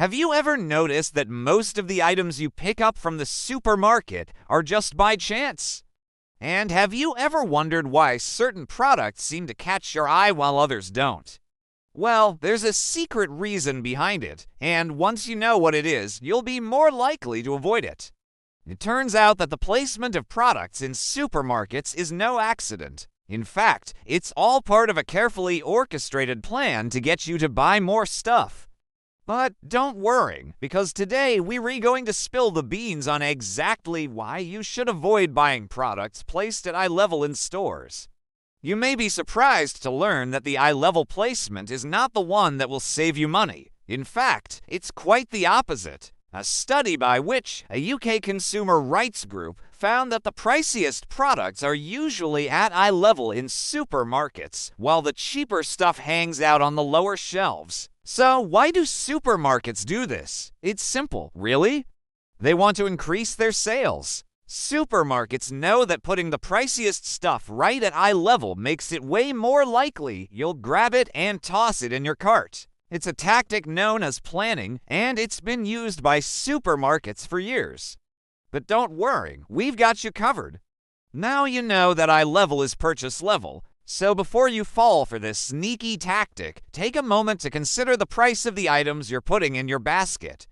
Have you ever noticed that most of the items you pick up from the supermarket are just by chance? And have you ever wondered why certain products seem to catch your eye while others don't? Well, there's a secret reason behind it, and once you know what it is, you'll be more likely to avoid it. It turns out that the placement of products in supermarkets is no accident. In fact, it's all part of a carefully orchestrated plan to get you to buy more stuff. But don't worry, because today we're going to spill the beans on exactly why you should avoid buying products placed at eye level in stores. You may be surprised to learn that the eye level placement is not the one that will save you money. In fact, it's quite the opposite. A study by which a UK consumer rights group found that the priciest products are usually at eye level in supermarkets, while the cheaper stuff hangs out on the lower shelves. So why do supermarkets do this? It's simple, really. They want to increase their sales. Supermarkets know that putting the priciest stuff right at eye level makes it way more likely you'll grab it and toss it in your cart. It's a tactic known as planning, and it's been used by supermarkets for years. But don't worry, we've got you covered. Now you know that eye level is purchase level, so before you fall for this sneaky tactic, take a moment to consider the price of the items you're putting in your basket.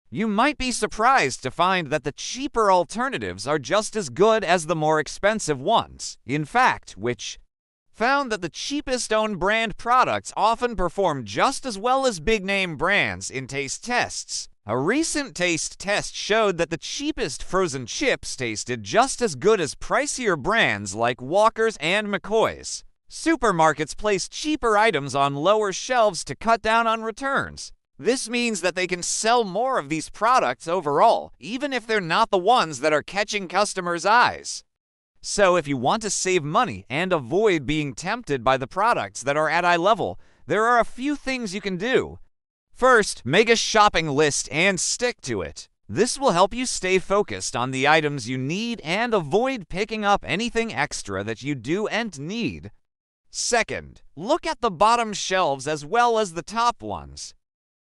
You might be surprised to find that the cheaper alternatives are just as good as the more expensive ones. In fact, which found that the cheapest own brand products often perform just as well as big-name brands in taste tests. A recent taste test showed that the cheapest frozen chips tasted just as good as pricier brands like Walker's and McCoy's. Supermarkets place cheaper items on lower shelves to cut down on returns. This means that they can sell more of these products overall, even if they're not the ones that are catching customers' eyes. So if you want to save money and avoid being tempted by the products that are at eye level, there are a few things you can do. First, make a shopping list and stick to it. This will help you stay focused on the items you need and avoid picking up anything extra that you don't need. Second, look at the bottom shelves as well as the top ones.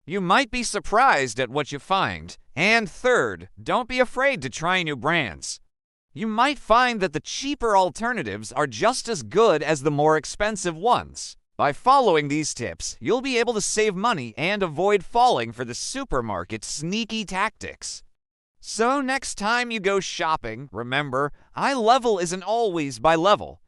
You might be surprised at what you find. And third, don't be afraid to try new brands. You might find that the cheaper alternatives are just as good as the more expensive ones. By following these tips, you'll be able to save money and avoid falling for the supermarket's sneaky tactics. So next time you go shopping, remember, eye level isn't always by level.